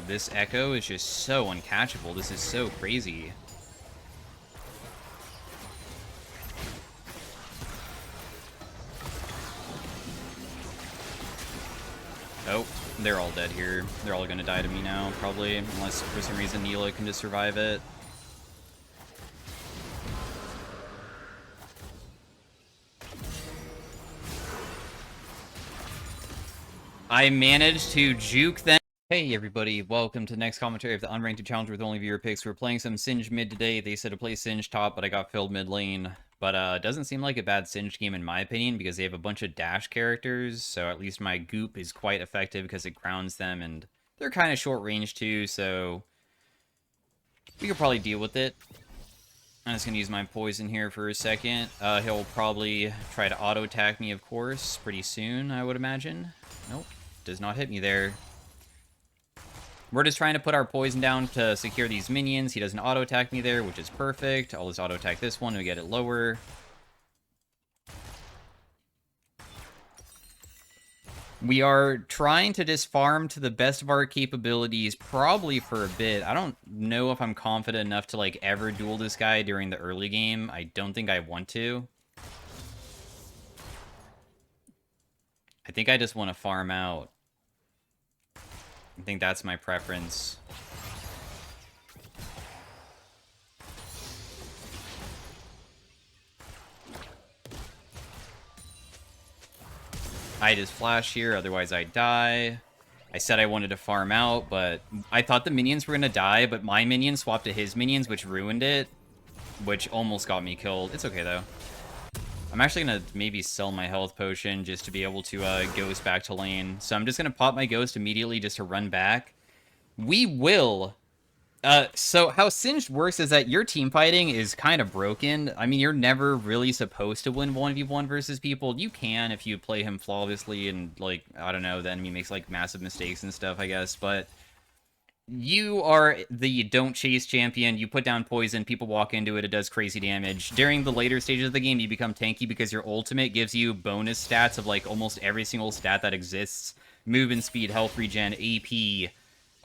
this Echo is just so uncatchable. This is so crazy. Oh, they're all dead here. They're all gonna die to me now, probably. Unless for some reason Neela can just survive it. I managed to juke them. Hey everybody, welcome to the next commentary of the Unranked Challenge with only viewer picks. We're playing some Singed mid today. They said to play Singed top, but I got filled mid lane. But it doesn't seem like a bad Singed game in my opinion, because they have a bunch of dash characters, so at least my goop is quite effective because it grounds them, and they're kind of short range too, so we could probably deal with it. I'm just going to use my poison here for a second. He'll probably try to auto-attack me, of course, pretty soon, I would imagine. Nope, does not hit me there. We're just trying to put our poison down to secure these minions. He doesn't auto-attack me there, which is perfect. I'll just auto-attack this one to get it lower. We are trying to just farm to the best of our capabilities, probably for a bit. I don't know if I'm confident enough to, like, ever duel this guy during the early game. I don't think I want to. I think I just want to farm out. I think that's my preference. I just flash here, otherwise I die. I said I wanted to farm out, but I thought the minions were gonna die, but my minions swapped to his minions, which ruined it, which almost got me killed. It's okay, though. I'm actually gonna maybe sell my health potion just to be able to ghost back to lane. So I'm just gonna pop my ghost immediately just to run back. We will. So how Singed works is that your team fighting is kind of broken. I mean, you're never really supposed to win 1v1 versus people. You can if you play him flawlessly and, like, I don't know, the enemy makes, like, massive mistakes and stuff, I guess. But you are the don't chase champion. You put down poison, people walk into it, it does crazy damage. During the later stages of the game, you become tanky because your ultimate gives you bonus stats of, like, almost every single stat that exists. Movement speed, health regen, AP,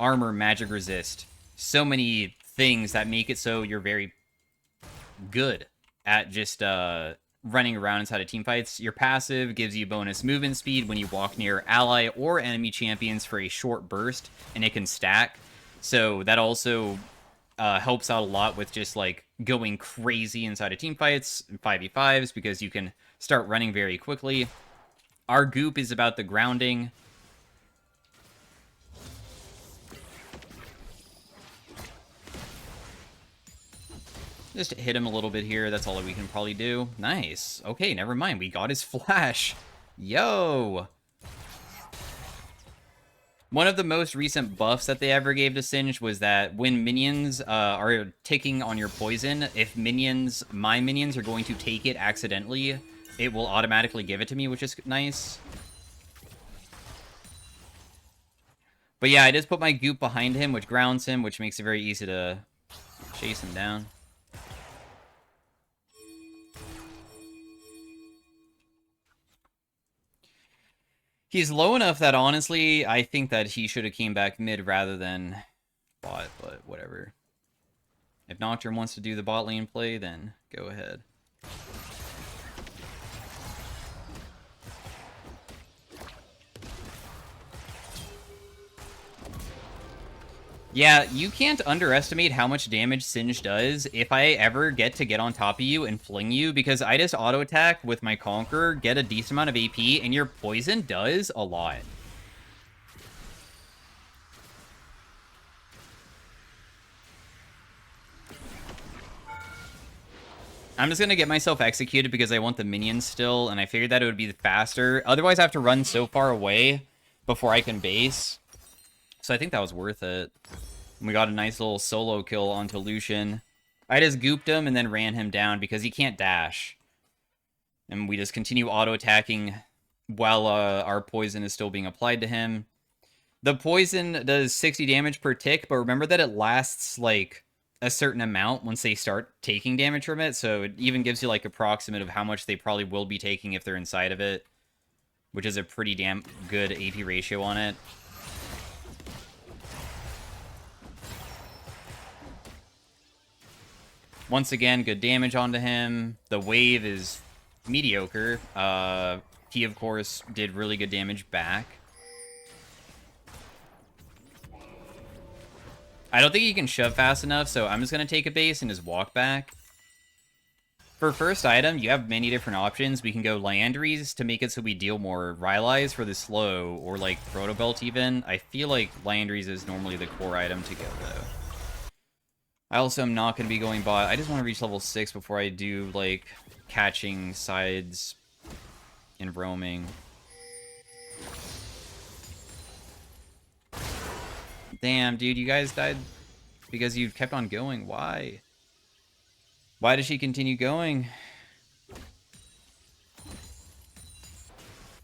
armor, magic resist. So many things that make it so you're very good at just running around inside of team fights. Your passive gives you bonus movement speed when you walk near ally or enemy champions for a short burst, and it can stack. So that also helps out a lot with just, like, going crazy inside of team fights, 5v5s, because you can start running very quickly. Our goop is about the grounding. Just hit him a little bit here. That's all that we can probably do. Nice. Okay, never mind. We got his flash. Yo! One of the most recent buffs that they ever gave to Singed was that when minions are ticking on your poison, if my minions are going to take it accidentally, it will automatically give it to me, which is nice. But yeah, I just put my goop behind him, which grounds him, which makes it very easy to chase him down. He's low enough that, honestly, I think that he should have came back mid rather than bot, but whatever. If Nocturne wants to do the bot lane play, then go ahead. Yeah, you can't underestimate how much damage Singed does if I ever get on top of you and fling you, because I just auto-attack with my Conqueror, get a decent amount of AP, and your poison does a lot. I'm just gonna get myself executed because I want the minions still, and I figured that it would be faster. Otherwise, I have to run so far away before I can base. So I think that was worth it. We got a nice little solo kill onto Lucian. I just gooped him and then ran him down because he can't dash. And we just continue auto-attacking while our poison is still being applied to him. The poison does 60 damage per tick, but remember that it lasts, like, a certain amount once they start taking damage from it, so it even gives you, like, approximate of how much they probably will be taking if they're inside of it, which is a pretty damn good AP ratio on it. Once again, good damage onto him. The wave is mediocre. He, of course, did really good damage back. I don't think he can shove fast enough, so I'm just going to take a base and just walk back. For first item, you have many different options. We can go Liandry's to make it so we deal more Rylai's for the slow, or like Protobelt even. I feel like Liandry's is normally the core item to go, though. I also am not going to be going bot. I just want to reach level 6 before I do, like, catching sides and roaming. Damn, dude, you guys died because you kept on going. Why? Why does she continue going?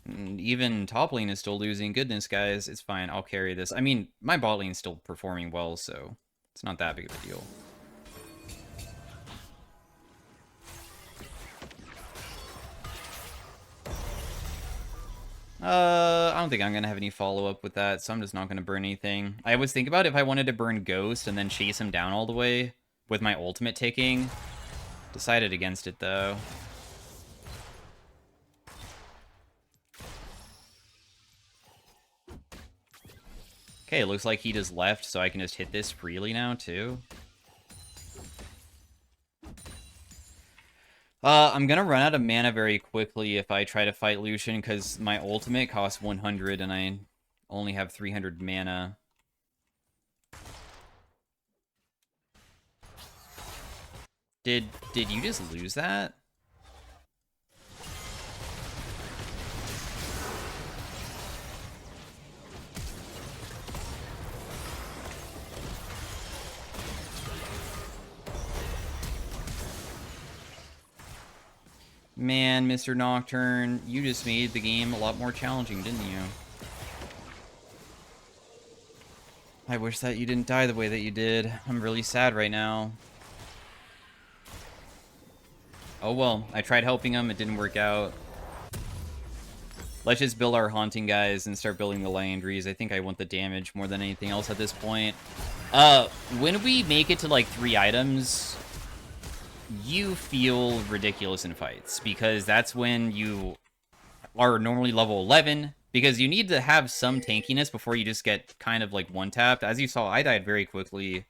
And even top lane is still losing. Goodness, guys, it's fine. I'll carry this. I mean, my bot lane's still performing well, so it's not that big of a deal. I don't think I'm going to have any follow-up with that, so I'm just not going to burn anything. I was thinking about if I wanted to burn Ghost and then chase him down all the way with my ultimate ticking. Decided against it, though. Okay, it looks like he just left, so I can just hit this freely now, too. I'm gonna run out of mana very quickly if I try to fight Lucian, because my ultimate costs 100 and I only have 300 mana. Did you just lose that? Man, Mr. Nocturne, you just made the game a lot more challenging, didn't you? I wish that you didn't die the way that you did. I'm really sad right now. Oh well, I tried helping him, it didn't work out. Let's just build our Haunting guys and start building the Liandry's. I think I want the damage more than anything else at this point. When we make it to like 3 items, you feel ridiculous in fights, because that's when you are normally level 11, because you need to have some tankiness before you just get kind of like one-tapped. As you saw, I died very quickly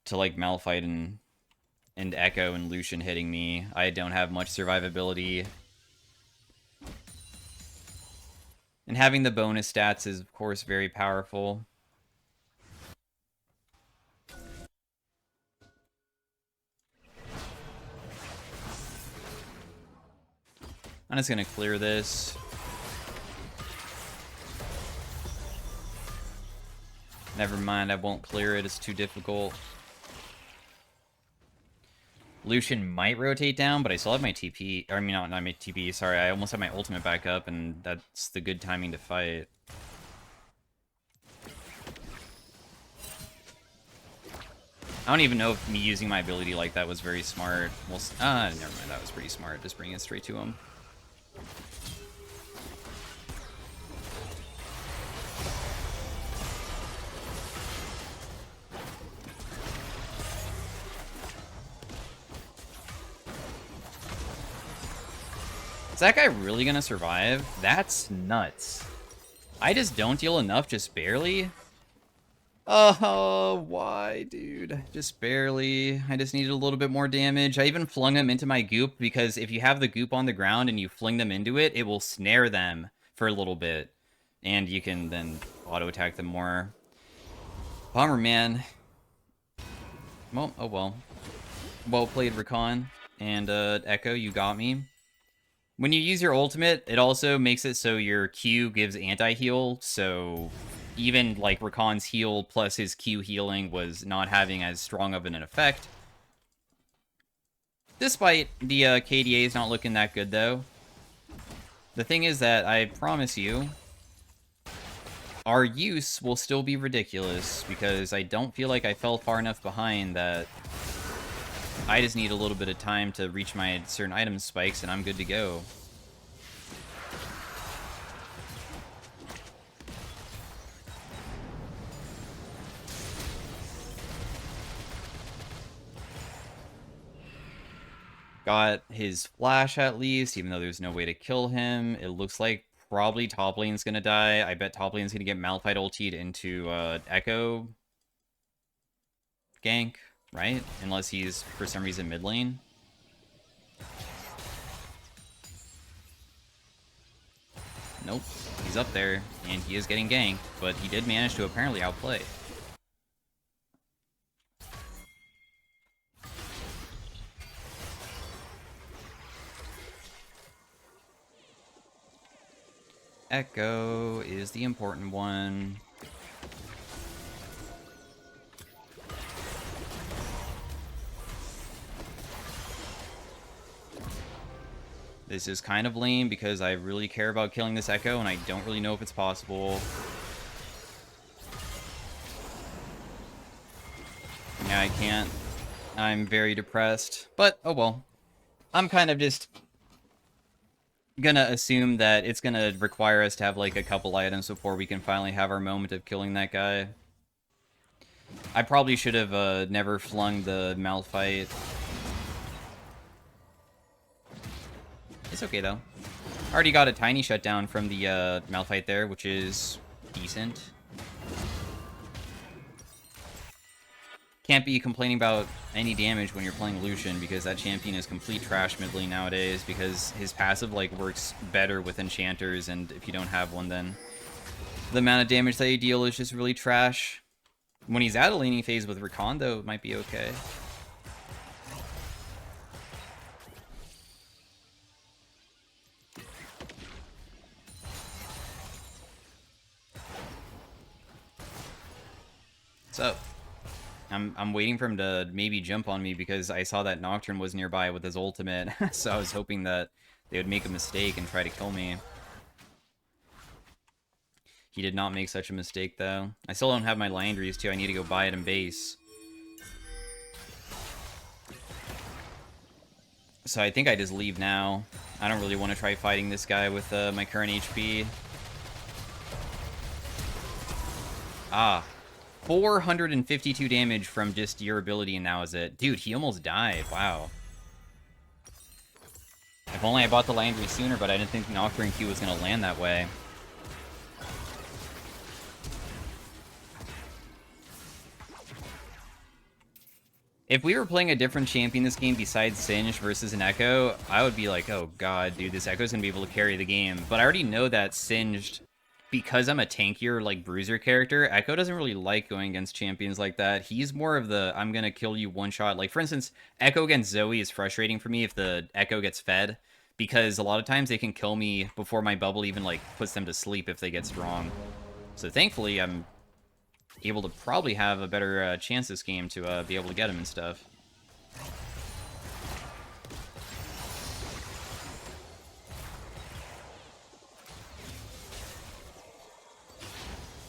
to like Malphite and Echo and Lucian hitting me. I don't have much survivability. And having the bonus stats is, of course, very powerful. I'm just gonna clear this. Never mind, I won't clear it. It's too difficult. Lucian might rotate down, but I still have my TP. Or, I mean, not my TP, sorry. I almost have my ultimate back up, and that's the good timing to fight. I don't even know if me using my ability like that was very smart. Well, never mind, that was pretty smart. Just bringing it straight to him. Is that guy really gonna survive? That's nuts. I just don't deal enough, just barely? Oh, why, dude? Just barely. I just needed a little bit more damage. I even flung them into my goop, because if you have the goop on the ground and you fling them into it, it will snare them for a little bit. And you can then auto-attack them more. Bummer, man. Well, oh well. Well played, Recon. And, Echo, you got me. When you use your ultimate, it also makes it so your Q gives anti-heal, so even, like, Rakan's heal plus his Q healing was not having as strong of an effect. Despite the KDA's not looking that good, though. The thing is that, I promise you, our use will still be ridiculous, because I don't feel like I fell far enough behind that I just need a little bit of time to reach my certain item spikes, and I'm good to go. Got his flash at least, even though there's no way to kill him. It looks like probably top lane's gonna die. I bet top lane's gonna get Malphite ultied into Echo gank, right? Unless he's, for some reason, mid lane. Nope, he's up there, and he is getting ganked, but he did manage to apparently outplay. Echo is the important one. This is kind of lame because I really care about killing this Echo, and I don't really know if it's possible. Yeah, I can't. I'm very depressed, but oh well. I'm kind of just gonna assume that it's gonna require us to have like a couple items before we can finally have our moment of killing that guy. I probably should have never flung the Malphite. It's okay though. Already got a tiny shutdown from the Malphite there, which is decent. Can't be complaining about any damage when you're playing Lucian, because that champion is complete trash mid lane nowadays, because his passive like works better with enchanters, and if you don't have one, then the amount of damage that you deal is just really trash. When he's out of laning phase with Rakan, though, it might be okay. What's up? I'm waiting for him to maybe jump on me because I saw that Nocturne was nearby with his ultimate, so I was hoping that they would make a mistake and try to kill me. He did not make such a mistake, though. I still don't have my Landry's, too. I need to go buy it in base. So I think I just leave now. I don't really want to try fighting this guy with my current HP. Ah. 452 damage from just your ability, and now is it. Dude, he almost died. Wow. If only I bought the Landry sooner, but I didn't think Nocturne Q was going to land that way. If we were playing a different champion this game besides Singed versus an Echo, I would be like, oh god, dude, this Echo's gonna be able to carry the game. But I already know that Singed, because I'm a tankier, like, bruiser character, Echo doesn't really like going against champions like that. He's more of the, I'm gonna kill you one shot. Like, for instance, Echo against Zoe is frustrating for me if the Echo gets fed, because a lot of times they can kill me before my bubble even, like, puts them to sleep if they get strong. So thankfully, I'm able to probably have a better chance this game to be able to get him and stuff.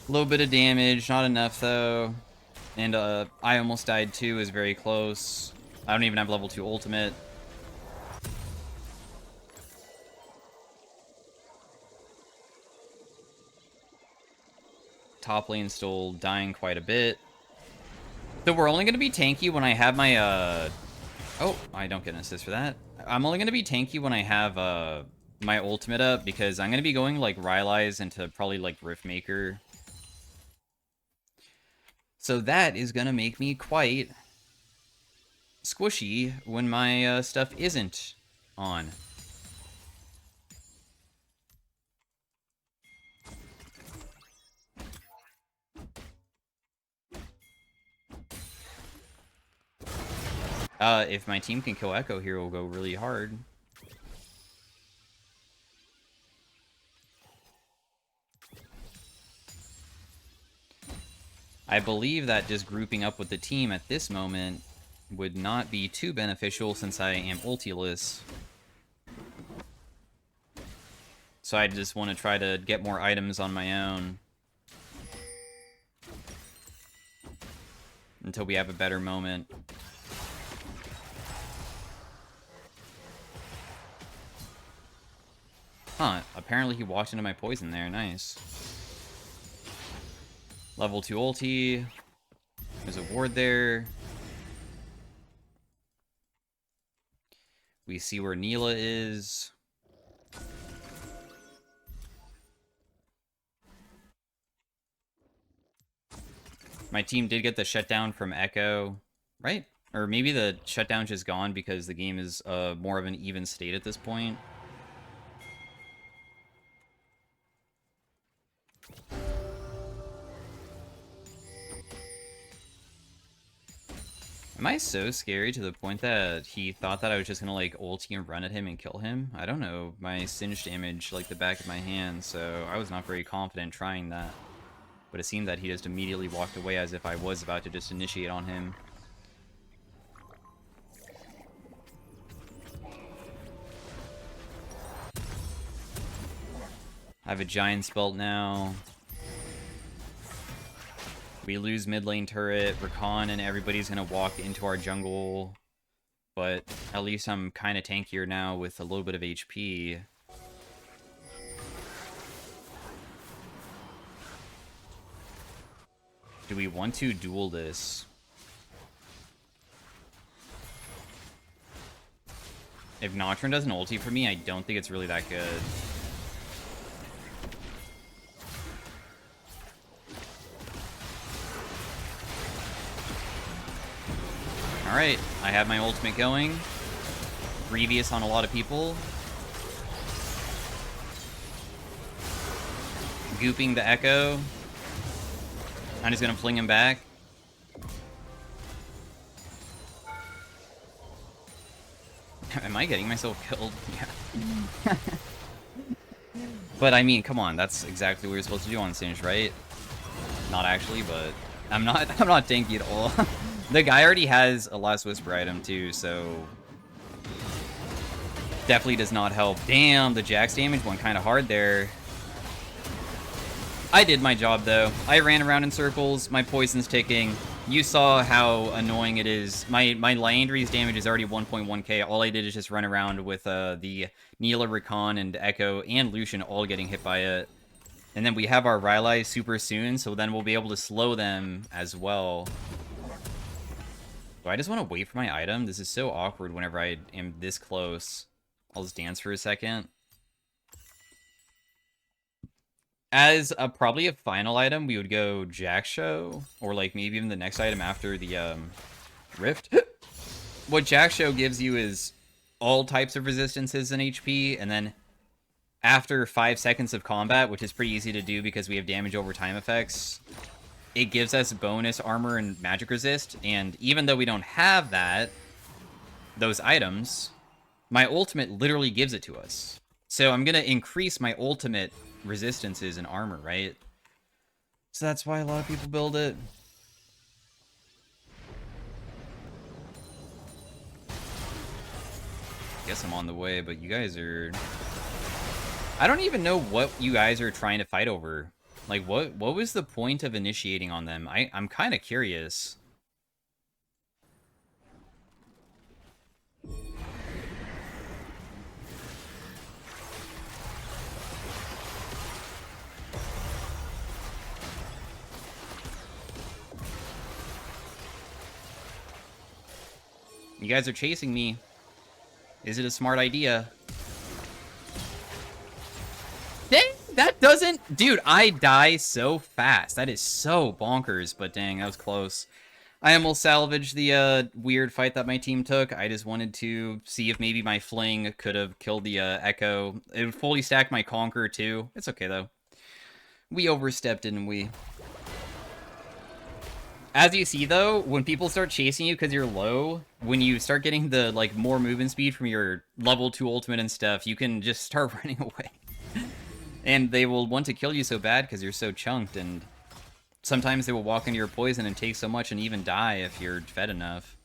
A little bit of damage, not enough though. And I almost died too, is very close. I don't even have level 2 ultimate. Top lane still dying quite a bit. So we're only going to be tanky when I have my, Oh, I don't get an assist for that. I'm only going to be tanky when I have, my ultimate up, because I'm going to be going, like, Rylai's into probably, like, Riftmaker. So that is going to make me quite squishy when my, stuff isn't on. If my team can kill Echo here, we'll go really hard. I believe that just grouping up with the team at this moment would not be too beneficial since I am ultiless. So I just want to try to get more items on my own until we have a better moment. Huh, apparently he walked into my poison there, nice. Level 2 ulti. There's a ward there. We see where Neela is. My team did get the shutdown from Echo, right? Or maybe the shutdown's just gone because the game is more of an even state at this point. Am I so scary to the point that he thought that I was just gonna, like, ulti and run at him and kill him? I don't know. My Singed damage, like, the back of my hand, so I was not very confident trying that. But it seemed that he just immediately walked away as if I was about to just initiate on him. I have a Giant's Belt now. We lose mid lane turret, Rakan, and everybody's gonna walk into our jungle. But at least I'm kind of tankier now with a little bit of HP. Do we want to duel this? If Nocturne doesn't ulti for me, I don't think it's really that good. Alright, I have my ultimate going. Grievous on a lot of people. Gooping the Echo. I'm just gonna fling him back. Am I getting myself killed? Yeah. But I mean, come on, that's exactly what you're supposed to do on Singed, right? Not actually, but I'm not tanky at all. The guy already has a Last Whisper item too, so definitely does not help. Damn, the Jax damage went kind of hard there. I did my job though. I ran around in circles, my poison's ticking. You saw how annoying it is. My Liandry's damage is already 1.1k. All I did is just run around with the Neela, Rakan, and Echo, and Lucian all getting hit by it. And then we have our Rylai super soon, so then we'll be able to slow them as well. Do I just want to wait for my item? This is so awkward whenever I am this close. I'll just dance for a second. As probably a final item, we would go Jack Show, or like maybe even the next item after the Rift. What Jack Show gives you is all types of resistances in HP, and then after 5 seconds of combat, which is pretty easy to do because we have damage over time effects, it gives us bonus armor and magic resist, and even though we don't have those items, my ultimate literally gives it to us. So I'm gonna increase my ultimate resistances and armor, right? So that's why a lot of people build it. Guess I'm on the way, but you guys are... I don't even know what you guys are trying to fight over. Like, what was the point of initiating on them? I'm kind of curious. You guys are chasing me. Is it a smart idea? Dang, that doesn't... Dude, I die so fast. That is so bonkers, but dang, that was close. I almost salvaged the weird fight that my team took. I just wanted to see if maybe my fling could have killed the Echo. It would fully stack my Conqueror too. It's okay, though. We overstepped, didn't we? As you see, though, when people start chasing you because you're low, when you start getting the, like, more movement speed from your level 2 ultimate and stuff, you can just start running away. And they will want to kill you so bad because you're so chunked, and sometimes they will walk into your poison and take so much and even die if you're fed enough.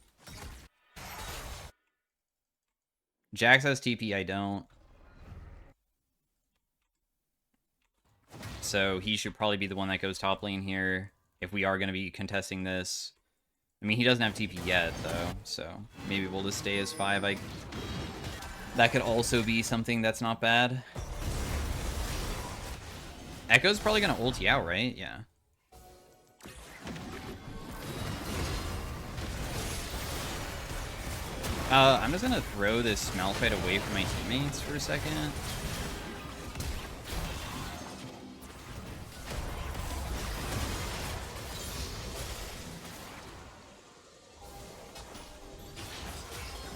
Jax has TP, I don't. So he should probably be the one that goes top lane here if we are going to be contesting this. I mean, he doesn't have TP yet, though, so maybe we'll just stay as 5. That could also be something that's not bad. Echo's probably going to ulti out, right? Yeah. I'm just gonna throw this Malphite away from my teammates for a second.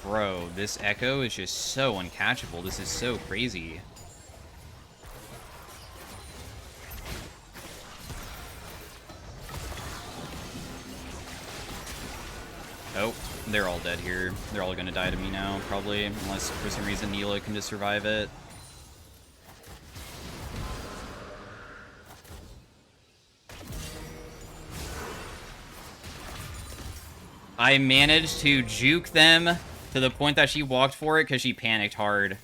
Bro, this Echo is just so uncatchable. This is so crazy. Oh, they're all dead here. They're all gonna die to me now, probably. Unless, for some reason, Neela can just survive it. I managed to juke them to the point that she walked for it because she panicked hard.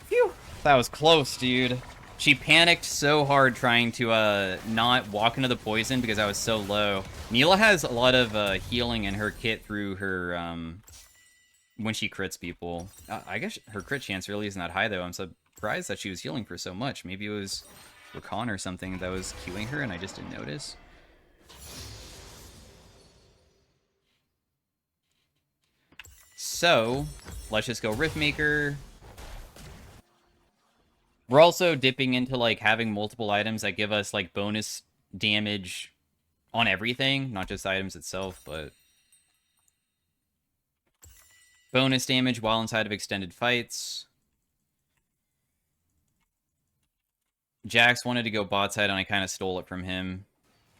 Phew! That was close, dude. She panicked so hard trying to not walk into the poison because I was so low. Neela has a lot of healing in her kit through her when she crits people. I guess her crit chance really isn't that high though. I'm surprised that she was healing for so much. Maybe it was Rakan or something that was queuing her and I just didn't notice. So, let's just go Riftmaker. We're also dipping into, like, having multiple items that give us, like, bonus damage on everything. Not just the items itself, but bonus damage while inside of extended fights. Jax wanted to go bot side, and I kind of stole it from him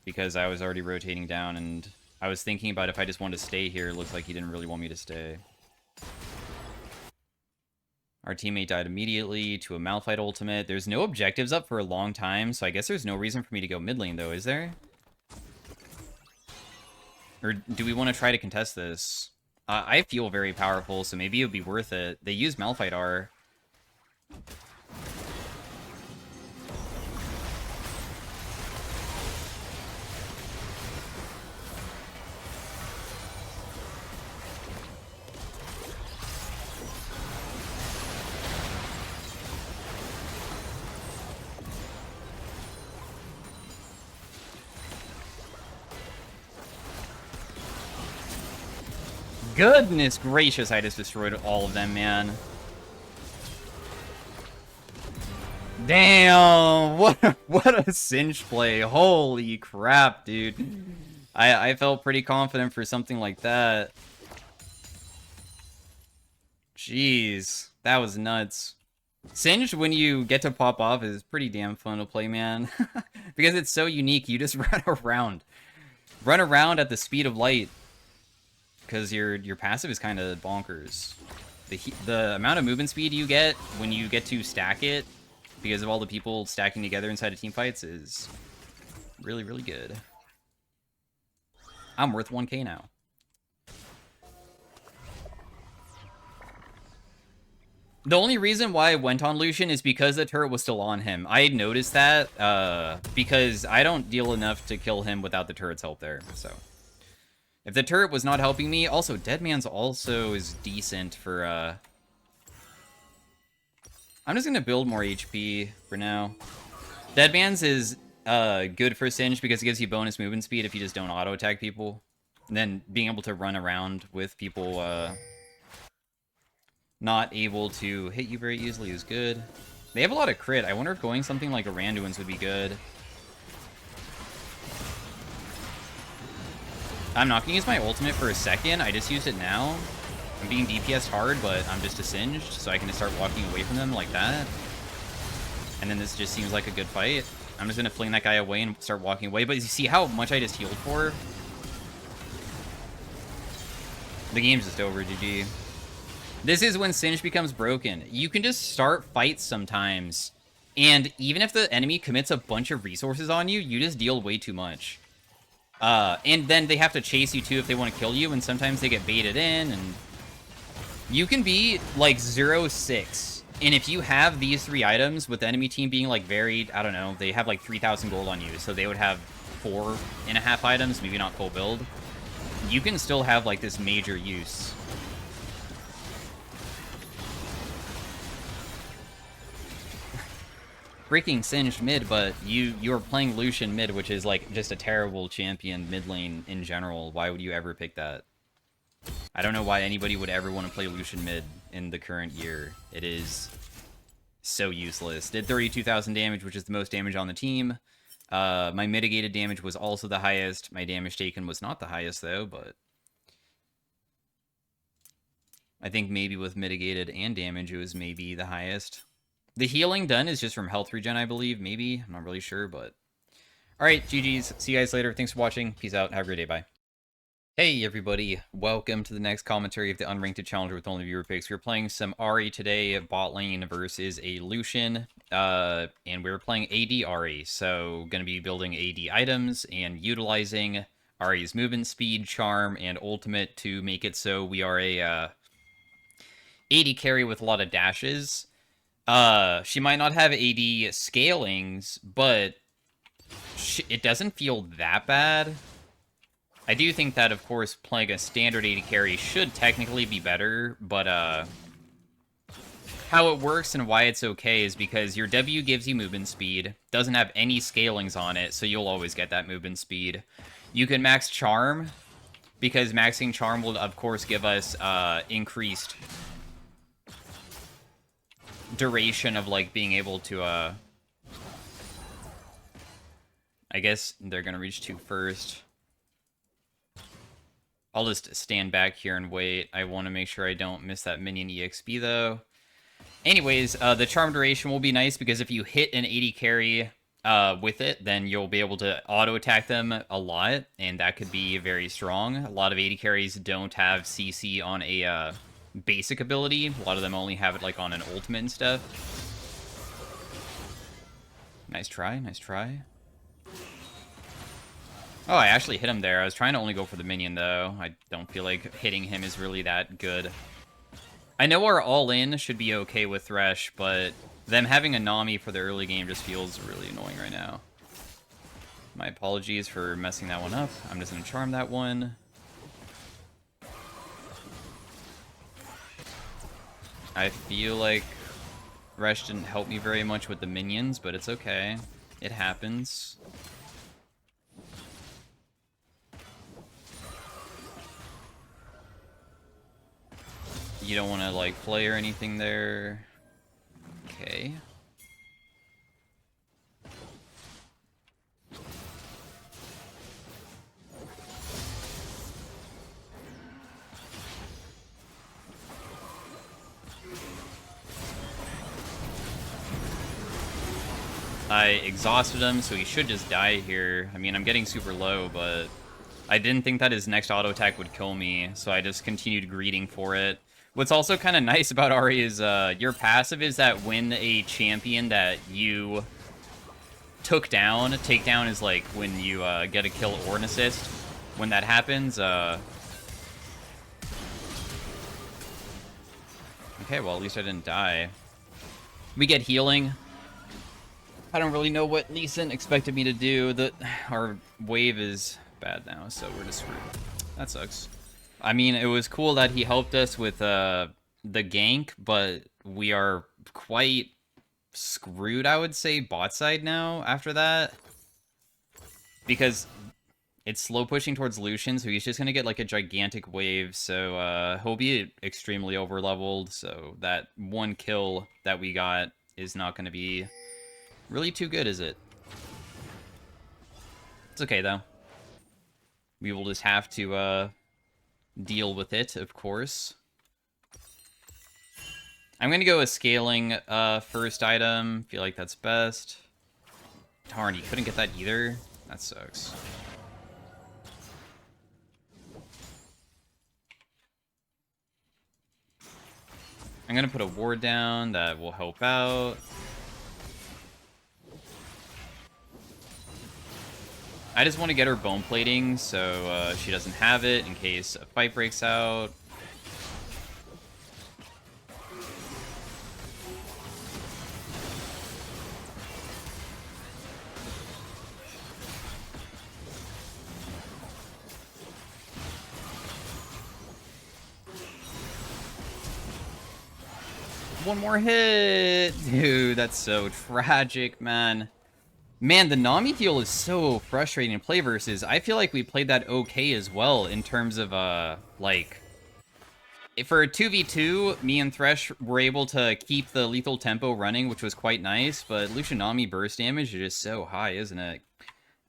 because I was already rotating down, and I was thinking about if I just wanted to stay here. It looks like he didn't really want me to stay. Our teammate died immediately to a Malphite ultimate. There's no objectives up for a long time, so I guess there's no reason for me to go mid lane, though, is there? Or do we want to try to contest this? I feel very powerful, so maybe it would be worth it. They use Malphite R. Goodness gracious, I just destroyed all of them, man. Damn, what a Singed play. Holy crap, dude. I felt pretty confident for something like that. Jeez, that was nuts. Singed, when you get to pop off, is pretty damn fun to play, man. Because it's so unique, you just run around. Run around at the speed of light. Because your passive is kind of bonkers. The amount of movement speed you get when you get to stack it, because of all the people stacking together inside of teamfights, is really, really good. I'm worth 1k now. The only reason why I went on Lucian is because the turret was still on him. I had noticed that, because I don't deal enough to kill him without the turret's help there, so... If the turret was not helping me, also, Deadman's also is decent for, I'm just gonna build more HP for now. Deadman's is, good for Singed because it gives you bonus movement speed if you just don't auto-attack people. And then being able to run around with people, not able to hit you very easily is good. They have a lot of crit. I wonder if going something like a Randuin's would be good. I'm not gonna use my ultimate for a second. I just used it now. I'm being DPS hard, but I'm just a Singed, so I can just start walking away from them like that. And then this just seems like a good fight. I'm just gonna fling that guy away and start walking away. But you see how much I just healed for? The game's just over, GG. This is when Singed becomes broken. You can just start fights sometimes, and even if the enemy commits a bunch of resources on you, you just deal way too much. And then they have to chase you too if they want to kill you, and sometimes they get baited in, and you can be like 0-6. And if you have these 3 items, with the enemy team being like very, I don't know, they have like 3,000 gold on you, so they would have 4.5 items, maybe not full build. You can still have like this major use. Freaking Singed mid, but you're playing Lucian mid, which is like just a terrible champion mid lane in general. Why would you ever pick that? I don't know why anybody would ever want to play Lucian mid in the current year. It is so useless. Did 32,000 damage, which is the most damage on the team. My mitigated damage was also the highest. My damage taken was not the highest, though, but I think maybe with mitigated and damage, it was maybe the highest. The healing done is just from health regen, I believe. Maybe. I'm not really sure, but... Alright, GG's. See you guys later. Thanks for watching. Peace out. Have a great day. Bye. Hey everybody, welcome to the next commentary of the Unranked Challenger with only viewer picks. We're playing some Ahri today, bot lane versus a Lucian, and we're playing AD Ahri, so going to be building AD items and utilizing Ahri's movement speed, charm, and ultimate to make it so we are a AD carry with a lot of dashes. She might not have AD scalings, but it doesn't feel that bad. I do think that, of course, playing a standard AD carry should technically be better, but how it works and why it's okay is because your W gives you movement speed, doesn't have any scalings on it, so you'll always get that movement speed. You can max Charm, because maxing Charm will, of course, give us increased duration of, like, being able to, I guess they're gonna reach 2 first. I'll just stand back here and wait. I want to make sure I don't miss that minion EXP, though. Anyways, the charm duration will be nice, because if you hit an AD carry with it, then you'll be able to auto-attack them a lot, and that could be very strong. A lot of AD carries don't have CC on a basic ability. A lot of them only have it like on an ultimate and stuff. Nice try, nice try. Oh, I actually hit him there. I was trying to only go for the minion, though. I don't feel like hitting him is really that good. I know our all-in should be okay with Thresh, but them having a Nami for the early game just feels really annoying right now. My apologies for messing that one up. I'm just going to charm that one. I feel like Thresh didn't help me very much with the minions, but it's okay. It happens. You don't want to, like, play or anything there. Okay. I exhausted him, so he should just die here. I mean, I'm getting super low, but I didn't think that his next auto attack would kill me, so I just continued greeting for it. What's also kind of nice about Ahri is your passive is that when a champion that you took down, takedown is like when you get a kill or an assist. When that happens, okay, well, at least I didn't die. We get healing. I don't really know what Lee Sin expected me to do. Our wave is bad now, so we're just screwed. That sucks. I mean, it was cool that he helped us with the gank, but we are quite screwed, I would say, bot side now after that. Because it's slow pushing towards Lucian, so he's just going to get like a gigantic wave, so he'll be extremely over-leveled, so that one kill that we got is not going to be really too good, is it? It's okay, though. We will just have to deal with it, of course. I'm gonna go with scaling first item. Feel like that's best. Darn, you couldn't get that either? That sucks. I'm gonna put a ward down that will help out. I just want to get her bone plating so she doesn't have it in case a fight breaks out. One more hit! Dude, that's so tragic, man. Man, the Nami heal is so frustrating to play versus. I feel like we played that okay as well in terms of, like, For a 2v2, me and Thresh were able to keep the lethal tempo running, which was quite nice, but Lucianami burst damage is just so high, isn't it?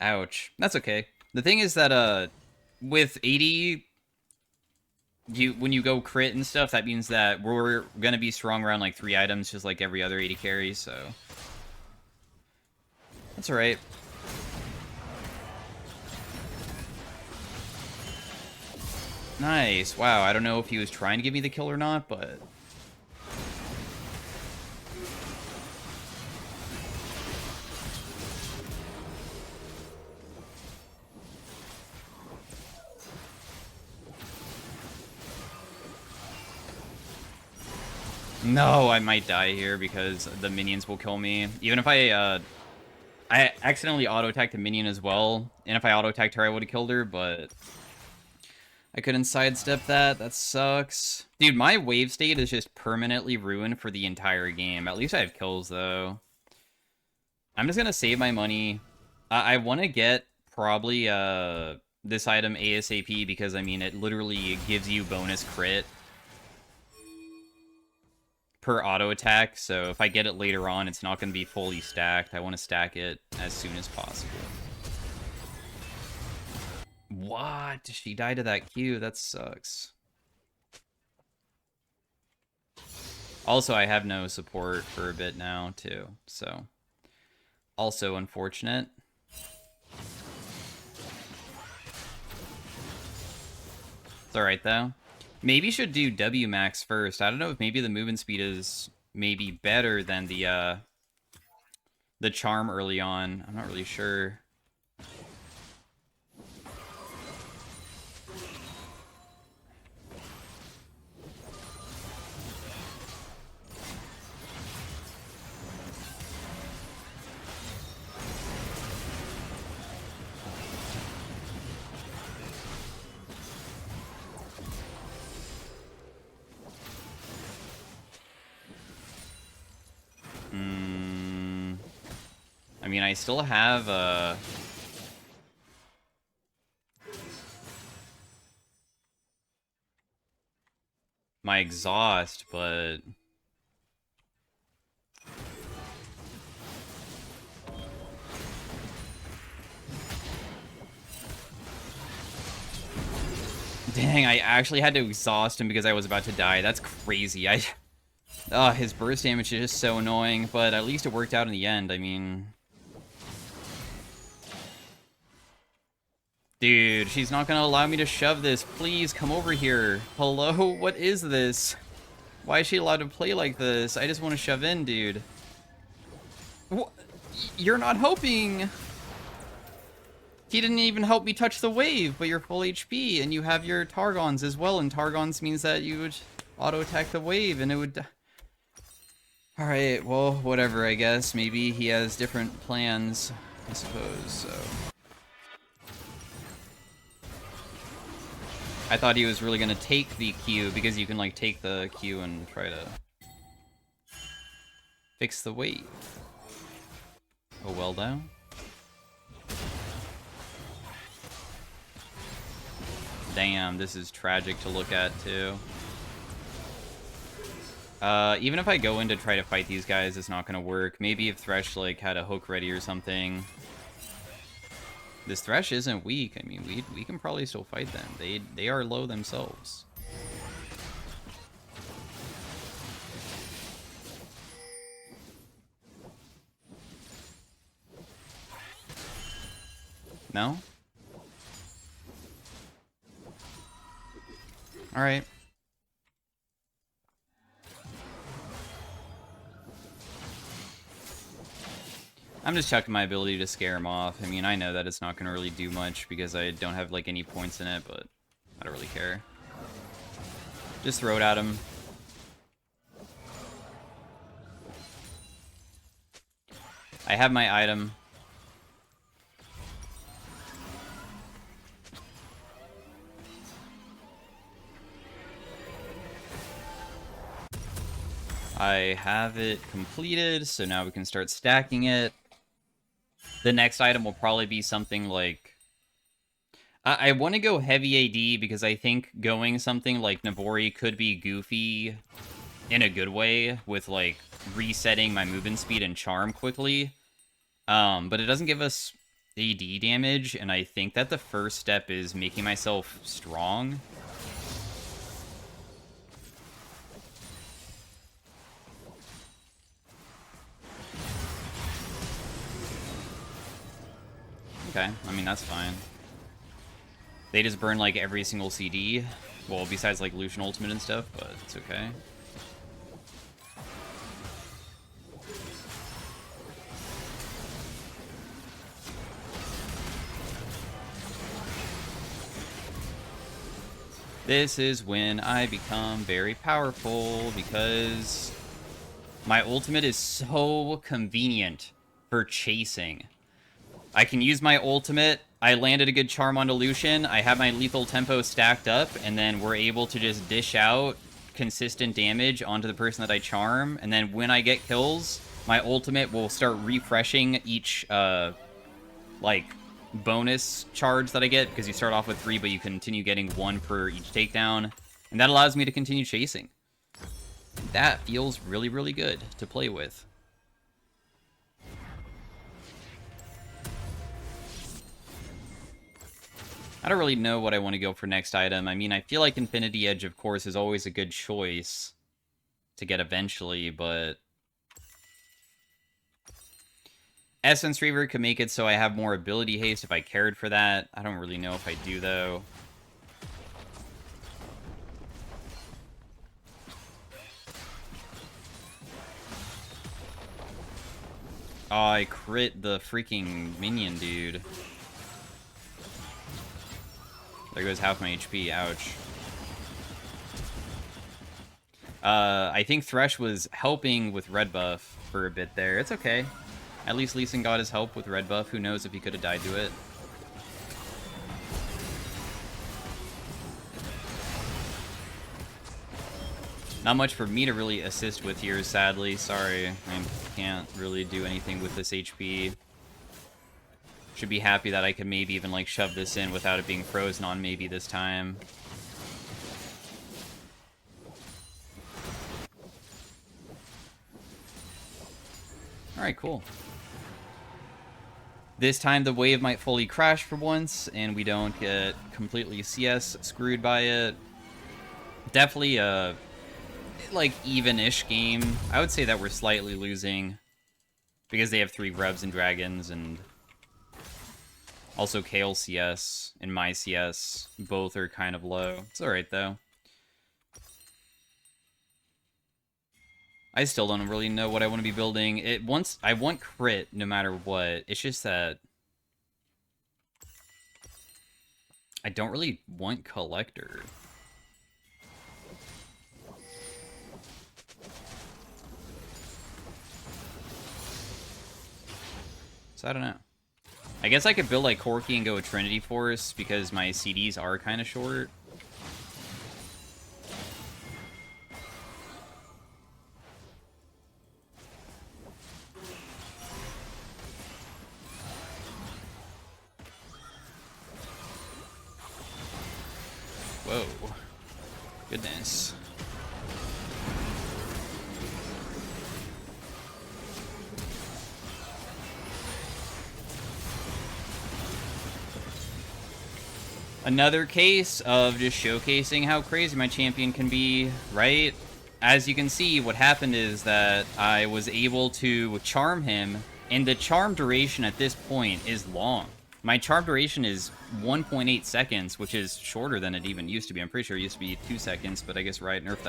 Ouch. That's okay. The thing is that, with 80, when you go crit and stuff, that means that we're gonna be strong around, like, 3 items, just like every other 80 carry, so... That's alright. Nice. Wow, I don't know if he was trying to give me the kill or not, but... No, I might die here because the minions will kill me. Even if I accidentally auto-attacked the minion as well, and if I auto-attacked her, I would have killed her, but... I couldn't sidestep that. That sucks. Dude, my wave state is just permanently ruined for the entire game. At least I have kills, though. I'm just gonna save my money. I want to get probably this item ASAP because, I mean, it literally gives you bonus crit per auto attack. So if I get it later on, it's not going to be fully stacked. I want to stack it as soon as possible. What? She died to that Q? That sucks. Also, I have no support for a bit now, too. So, also unfortunate. It's alright, though. Maybe you should do W max first. I don't know if maybe the movement speed is maybe better than the charm early on. I'm not really sure. I mean, I still have my exhaust, but dang, I actually had to exhaust him because I was about to die. That's crazy. His burst damage is just so annoying, but at least it worked out in the end. I mean, dude, she's not gonna allow me to shove this. Please, come over here. Hello? What is this? Why is she allowed to play like this? I just want to shove in, dude. You're not helping! He didn't even help me touch the wave, but you're full HP, and you have your Targons as well, and Targons means that you would auto-attack the wave, and it would... Alright, well, whatever, I guess. Maybe he has different plans, I suppose, so... I thought he was really gonna take the Q, because you can, like, take the Q and try to... fix the wave. Oh, well, though. Damn, this is tragic to look at, too. Even if I go in to try to fight these guys, it's not gonna work. Maybe if Thresh, like, had a hook ready or something. This Thresh isn't weak. I mean, we can probably still fight them. They are low themselves. No? Alright. I'm just checking my ability to scare him off. I mean, I know that it's not going to really do much because I don't have, like, any points in it, but I don't really care. Just throw it at him. I have my item. I have it completed, so now we can start stacking it. The next item will probably be something like... I want to go heavy AD because I think going something like Nabori could be goofy in a good way with, like, resetting my movement speed and charm quickly. But it doesn't give us AD damage, and I think that the first step is making myself strong. Okay, I mean, that's fine. They just burn, like, every single CD. Well, besides, like, Lucian Ultimate and stuff, but it's okay. This is when I become very powerful, because my ultimate is so convenient for chasing. I can use my ultimate. I landed a good charm onto Lucian. I have my lethal tempo stacked up, and then we're able to just dish out consistent damage onto the person that I charm. And then when I get kills, my ultimate will start refreshing each, like, bonus charge that I get, because you start off with 3, but you continue getting 1 per each takedown. And that allows me to continue chasing. That feels really, really good to play with. I don't really know what I want to go for next item. I mean, I feel like Infinity Edge, of course, is always a good choice to get eventually, but Essence Reaver could make it so I have more ability haste if I cared for that. I don't really know if I do, though. Oh, I crit the freaking minion, dude. There goes half my HP. Ouch. I think Thresh was helping with red buff for a bit there. It's okay. At least Lee Sin got his help with red buff. Who knows if he could have died to it. Not much for me to really assist with here, sadly. Sorry. I can't really do anything with this HP. Should be happy that I could maybe even, like, shove this in without it being frozen on maybe this time. Alright, cool. This time the wave might fully crash for once, and we don't get completely CS screwed by it. Definitely a, like, even-ish game. I would say that we're slightly losing, because they have 3 Revs and Dragons, and also Kale CS and my CS. Both are kind of low. It's alright, though. I still don't really know what I want to be building. I want crit no matter what. It's just that I don't really want collector. So I don't know. I guess I could build like Corki and go with Trinity Force because my CDs are kind of short. Whoa. Goodness. Another case of just showcasing how crazy my champion can be, right? As you can see, what happened is that I was able to charm him, and the charm duration at this point is long. My charm duration is 1.8 seconds, which is shorter than it even used to be. I'm pretty sure it used to be 2 seconds, but I guess Riot nerfed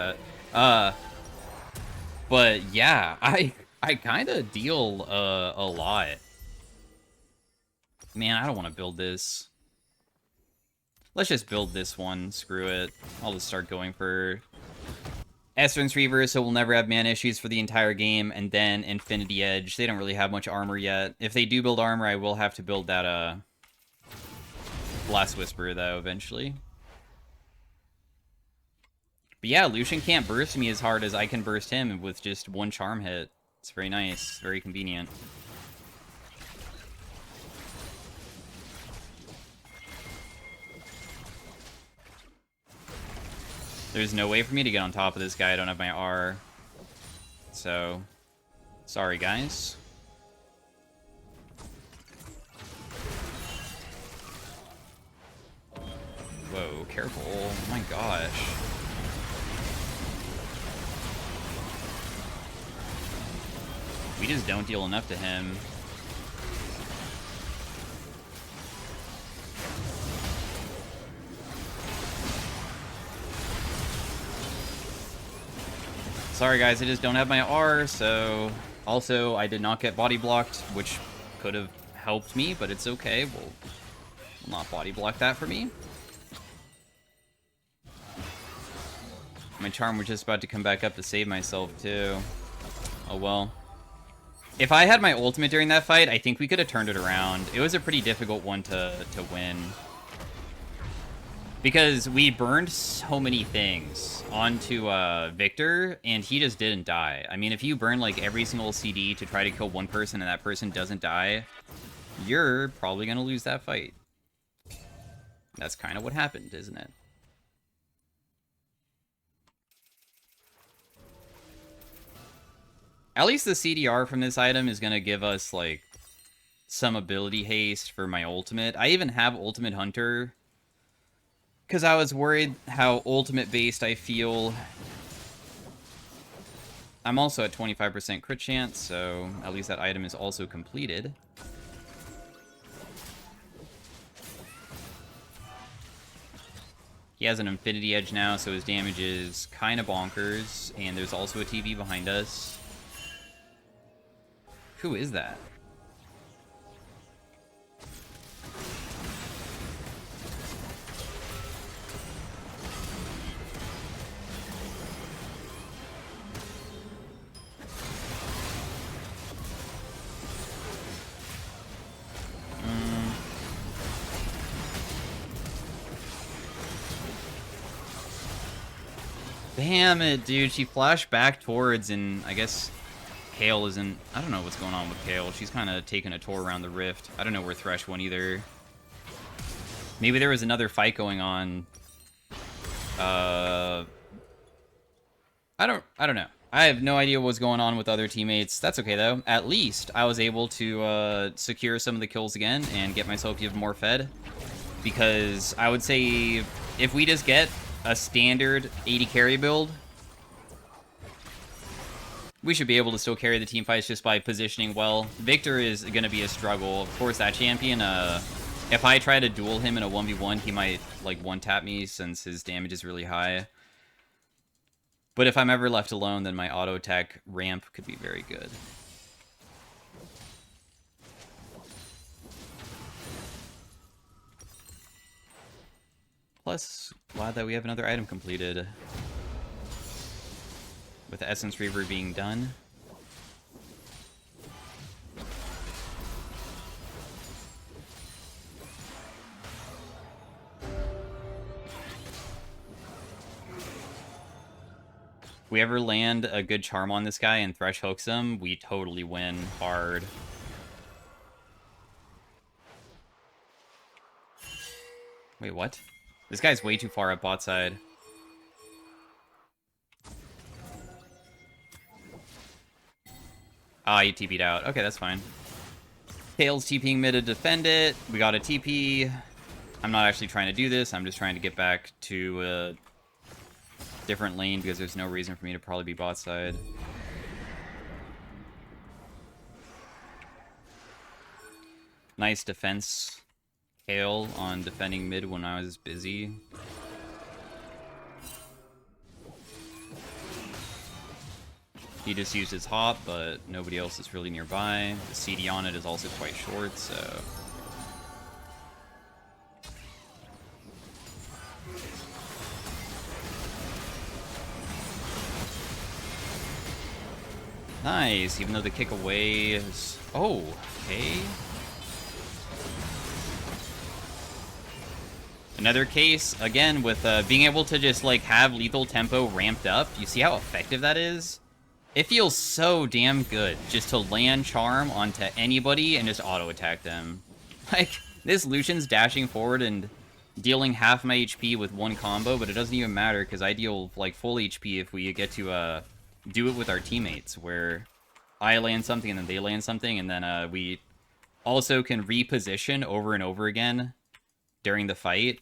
that. But yeah, I kind of deal a lot. Man, I don't want to build this. Let's just build this one. Screw it. I'll just start going for Essence Reaver, so we'll never have mana issues for the entire game, and then Infinity Edge. They don't really have much armor yet. If they do build armor, I will have to build that, Blast Whisperer, though, eventually. But yeah, Lucian can't burst me as hard as I can burst him with just one charm hit. It's very nice. Very convenient. There's no way for me to get on top of this guy. I don't have my R. So, sorry, guys. Whoa, careful. Oh my gosh. We just don't deal enough to him. Sorry guys, I just don't have my R, so... Also, I did not get body blocked, which could have helped me, but it's okay. We'll not body block that for me. My charm was just about to come back up to save myself, too. Oh well. If I had my ultimate during that fight, I think we could have turned it around. It was a pretty difficult one to win. Because we burned so many things onto Victor, and he just didn't die. I mean, if you burn like every single CD to try to kill one person and that person doesn't die, you're probably going to lose that fight. That's kind of what happened, isn't it? At least the CDR from this item is going to give us, like, some ability haste for my ultimate. I even have Ultimate Hunter, because I was worried how ultimate-based I feel. I'm also at 25% crit chance, so at least that item is also completed. He has an Infinity Edge now, so his damage is kind of bonkers, and there's also a TV behind us. Who is that? Damn it, dude. She flashed back towards, and I guess Kale isn't... I don't know what's going on with Kale. She's kind of taking a tour around the rift. I don't know where Thresh went either. Maybe there was another fight going on. I don't know. I have no idea what's going on with other teammates. That's okay, though. At least I was able to secure some of the kills again and get myself even more fed. Because I would say if we just get a standard 80 carry build, we should be able to still carry the team fights just by positioning well. Victor is going to be a struggle. Of course, that champion, if I try to duel him in a 1v1, he might, like, one-tap me since his damage is really high. But if I'm ever left alone, then my auto-attack ramp could be very good. Plus, glad that we have another item completed. With the Essence Reaver being done. If we ever land a good charm on this guy and Thresh hooks him, we totally win hard. Wait, what? This guy's way too far up bot side. Ah, he TP'd out. Okay, that's fine. Kale's TPing mid to defend it. We got a TP. I'm not actually trying to do this. I'm just trying to get back to a different lane because there's no reason for me to probably be bot side. Nice defense, Kale, on defending mid when I was busy. He just used his hop, but nobody else is really nearby. The CD on it is also quite short, so... Nice, even though the kick away is... Oh, okay. Another case, again, with being able to just, like, have lethal tempo ramped up. You see how effective that is? It feels so damn good just to land charm onto anybody and just auto-attack them. Like, this Lucian's dashing forward and dealing half my HP with one combo, but it doesn't even matter because I deal like full HP if we get to do it with our teammates, where I land something and then they land something, and then we also can reposition over and over again during the fight.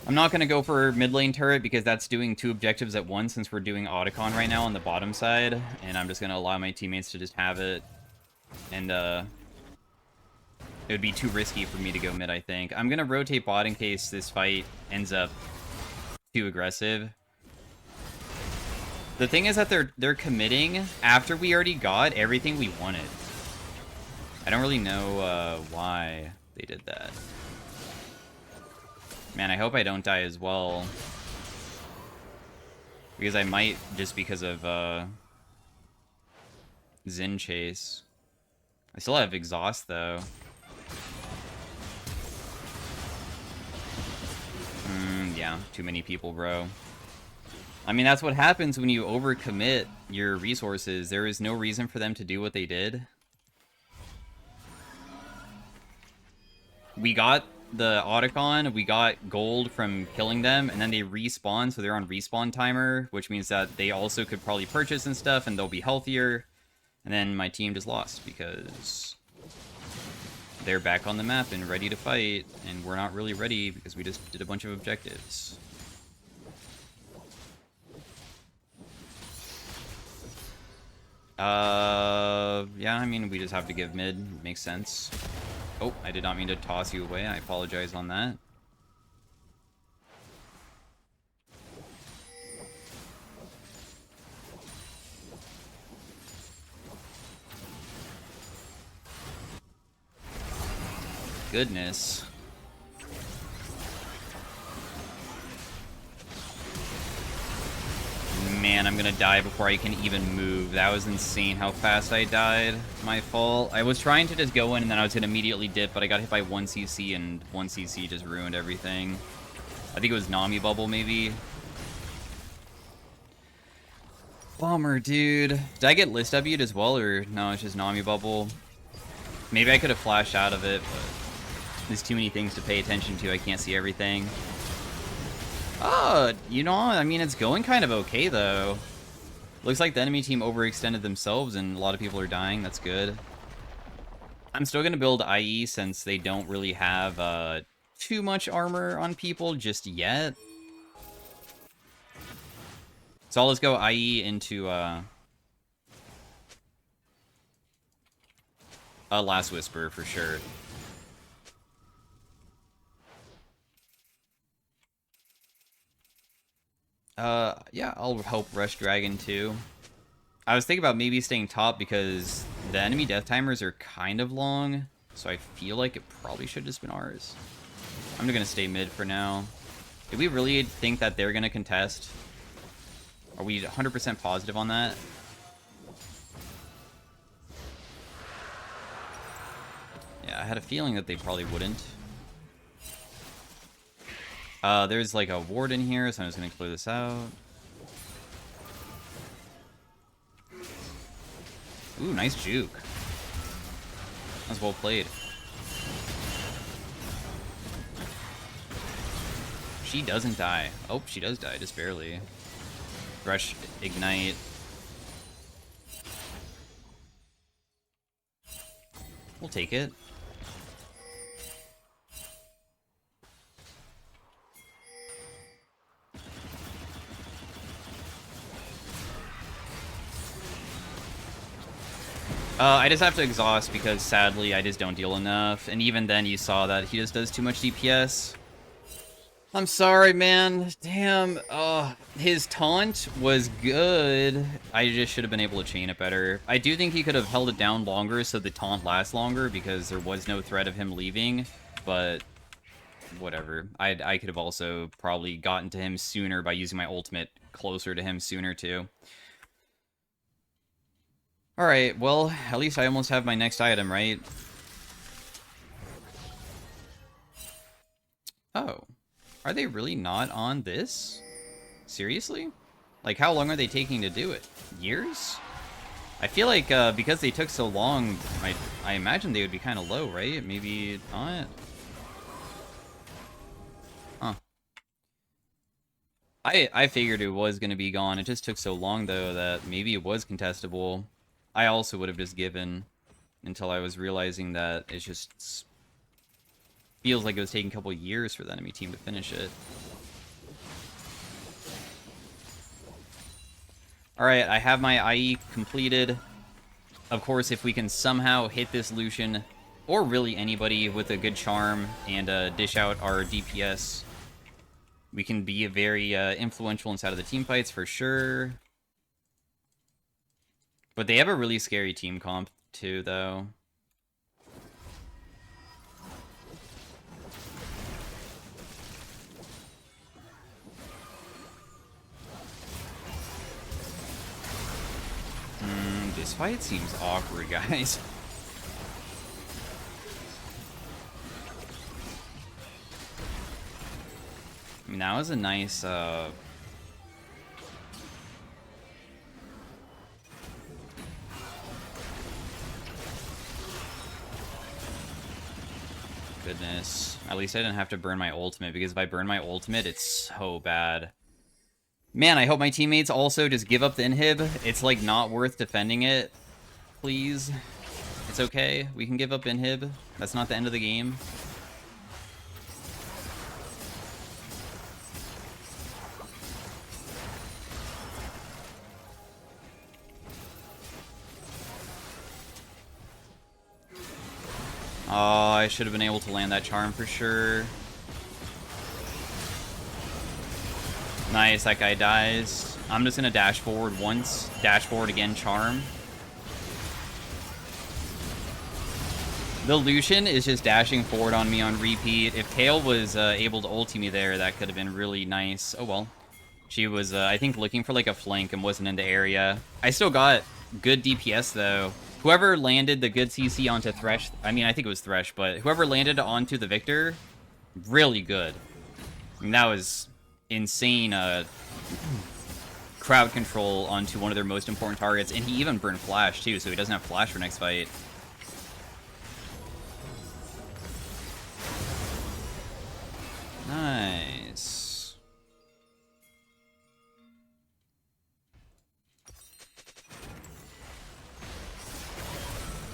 I'm not going to go for mid lane turret because that's doing 2 objectives at once since we're doing Otacon right now on the bottom side. And I'm just going to allow my teammates to just have it. And it would be too risky for me to go mid, I think. I'm going to rotate bot in case this fight ends up too aggressive. The thing is that they're committing after we already got everything we wanted. I don't really know why they did that. Man, I hope I don't die as well. Because I might, just because of Xin Chase. I still have exhaust, though. Yeah, too many people, bro. I mean, that's what happens when you overcommit your resources. There is no reason for them to do what they did. We got the Otacon, we got gold from killing them, and then they respawn, so they're on respawn timer, which means that they also could probably purchase and stuff, and they'll be healthier. And then my team just lost, because they're back on the map and ready to fight, and we're not really ready because we just did a bunch of objectives. Yeah, I mean, we just have to give mid. Makes sense. Oh, I did not mean to toss you away. I apologize on that. Goodness. Man, I'm gonna die before I can even move. That was insane how fast I died. My fault. I was trying to just go in and then I was gonna immediately dip, but I got hit by 1 CC and 1 CC just ruined everything. I think it was Nami Bubble, maybe. Bummer, dude. Did I get list W'd as well, or no, it's just Nami Bubble? Maybe I could have flashed out of it, but there's too many things to pay attention to. I can't see everything. Oh, you know, I mean, it's going kind of okay, though. Looks like the enemy team overextended themselves, and a lot of people are dying. That's good. I'm still going to build IE since they don't really have too much armor on people just yet. So let's go IE into a Last Whisper for sure. Yeah, I'll help Rush Dragon too. I was thinking about maybe staying top because the enemy death timers are kind of long, so I feel like it probably should have just been ours. I'm gonna stay mid for now. Do we really think that they're gonna contest? Are we 100% positive on that? Yeah, I had a feeling that they probably wouldn't. There's like a ward in here, so I'm just gonna clear this out. Ooh, nice juke. That's well played. She doesn't die. Oh, she does die, just barely. Rush, ignite. We'll take it. I just have to exhaust because sadly I just don't deal enough, and even then you saw that he just does too much DPS. I'm sorry, man. Damn. His taunt was good. I just should have been able to chain it better. I do think he could have held it down longer so the taunt lasts longer because there was no threat of him leaving, but whatever. I could have also probably gotten to him sooner by using my ultimate closer to him sooner too. Alright, well, at least I almost have my next item, right? Oh. Are they really not on this? Seriously? Like, how long are they taking to do it? Years? I feel like because they took so long, I imagine they would be kind of low, right? Maybe not? Huh. I figured it was going to be gone. It just took so long, though, that maybe it was contestable. I also would have just given until I was realizing that it just feels like it was taking a couple years for the enemy team to finish it. Alright, I have my IE completed. Of course, if we can somehow hit this Lucian, or really anybody with a good charm, and dish out our DPS, we can be very influential inside of the team fights for sure. But they have a really scary team comp too, though. This fight seems awkward, guys. I mean, that was a nice, goodness. At least I didn't have to burn my ultimate, because if I burn my ultimate, it's so bad. Man, I hope my teammates also just give up the inhib. It's, like, not worth defending it. Please. It's okay. We can give up inhib. That's not the end of the game. Oh, I should have been able to land that charm for sure. Nice, that guy dies. I'm just gonna dash forward once, dash forward again, charm. The Lucian is just dashing forward on me on repeat. If Kale was able to ulti me there, that could have been really nice. Oh well. She was, I think, looking for like a flank and wasn't in the area. I still got good DPS though. Whoever landed the good CC onto Thresh, I mean, I think it was Thresh, but whoever landed onto the Victor, really good. I mean, that was insane crowd control onto one of their most important targets, and he even burned Flash too, so he doesn't have Flash for next fight. Nice.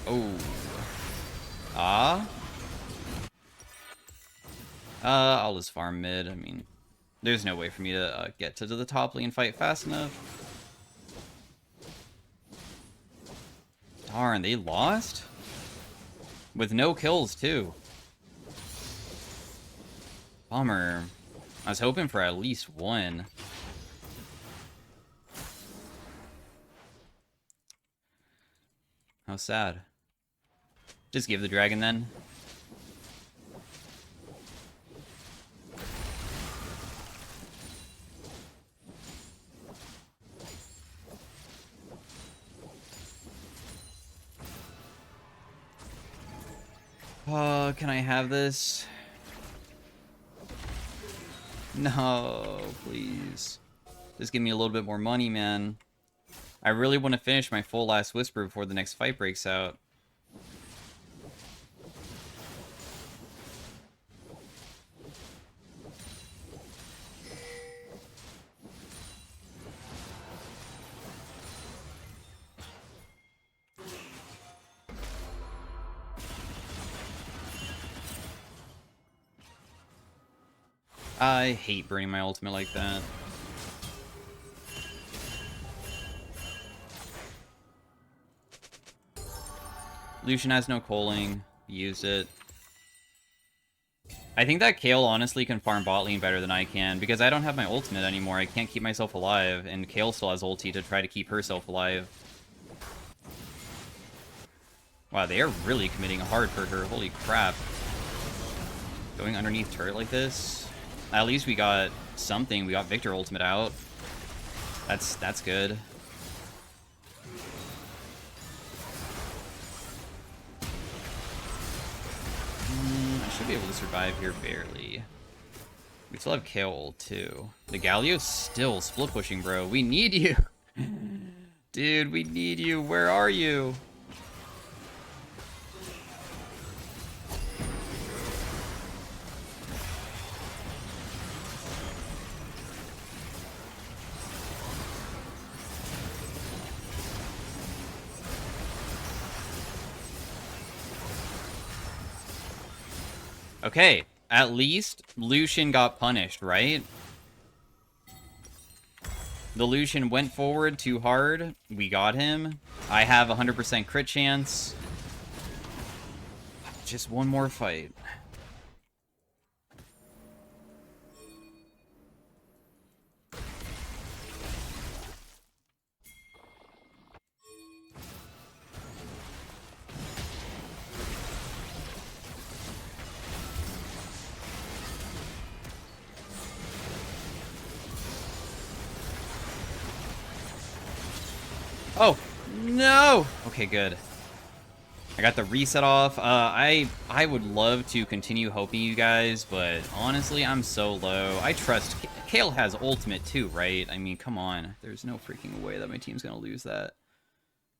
Oh. I'll just farm mid. I mean, there's no way for me to get to the top lane fight fast enough. Darn, they lost? With no kills, too. Bummer. I was hoping for at least one. How sad. Just give the dragon then. Can I have this? No, please. Just give me a little bit more money, man. I really want to finish my full last whisper before the next fight breaks out. I hate burning my ultimate like that. Lucian has no culling. Used it. I think that Kale honestly can farm bot lane better than I can, because I don't have my ultimate anymore. I can't keep myself alive, and Kale still has ulti to try to keep herself alive. Wow, they are really committing hard for her. Holy crap. Going underneath turret like this? At least we got something. We got Victor ultimate out. That's good. I should be able to survive here barely. We still have Kale ult, too. The Galio's still split pushing, bro. We need you. Dude, we need you. Where are you? Okay, at least Lucian got punished, right? The Lucian went forward too hard. We got him. I have 100% crit chance. Just one more fight. Oh, no! Okay, good. I got the reset off. I would love to continue helping you guys, but honestly, I'm so low. I trust... Kale has ultimate too, right? I mean, come on. There's no freaking way that my team's gonna lose that.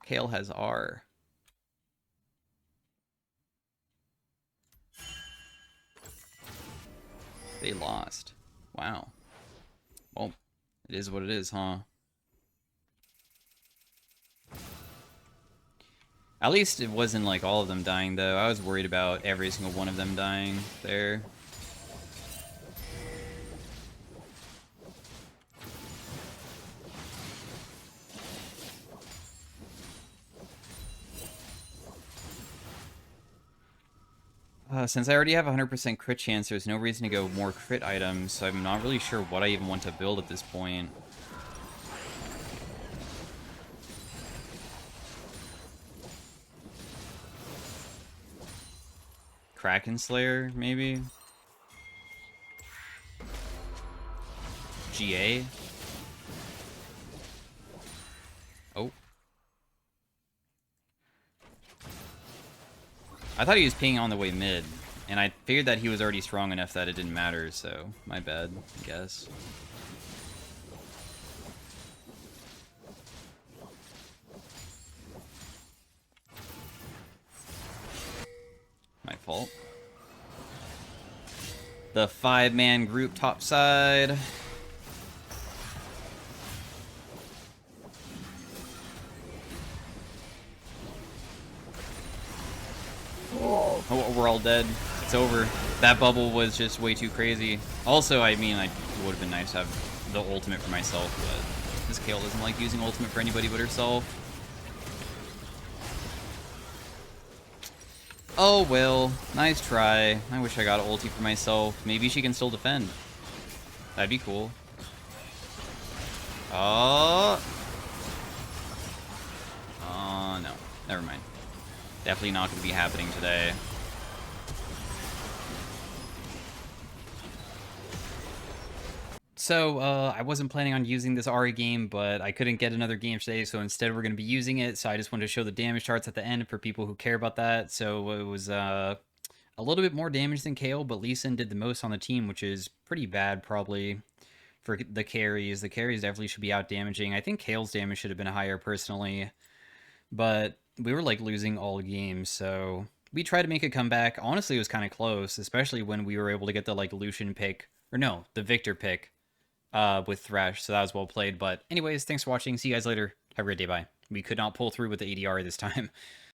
Kale has R. They lost. Wow. Well, it is what it is, huh? At least it wasn't like all of them dying, though. I was worried about every single one of them dying there. Since I already have 100% crit chance, there's no reason to go more crit items, so I'm not really sure what I even want to build at this point. Kraken Slayer, maybe? GA? Oh. I thought he was pinging on the way mid, and I figured that he was already strong enough that it didn't matter, so my bad, I guess. My fault. The 5-man group topside. Oh, we're all dead. It's over. That bubble was just way too crazy. Also, I mean, it would have been nice to have the ultimate for myself, but this Kale doesn't like using ultimate for anybody but herself. Oh, well. Nice try. I wish I got an ulti for myself. Maybe she can still defend. That'd be cool. Oh. Oh, no. Never mind. Definitely not going to be happening today. So, I wasn't planning on using this Ahri game, but I couldn't get another game today, so instead we're going to be using it. So I just wanted to show the damage charts at the end for people who care about that. So it was a little bit more damage than Kale, but Lee Sin did the most on the team, which is pretty bad probably for the carries. The carries definitely should be out damaging. I think Kale's damage should have been higher personally, but we were like losing all games, so we tried to make a comeback. Honestly, it was kind of close, especially when we were able to get the like Lucian pick, or no, the Victor pick. With Thresh, so that was well played. But anyways, thanks for watching. See you guys later. Have a great day. Bye. We could not pull through with the ADR this time.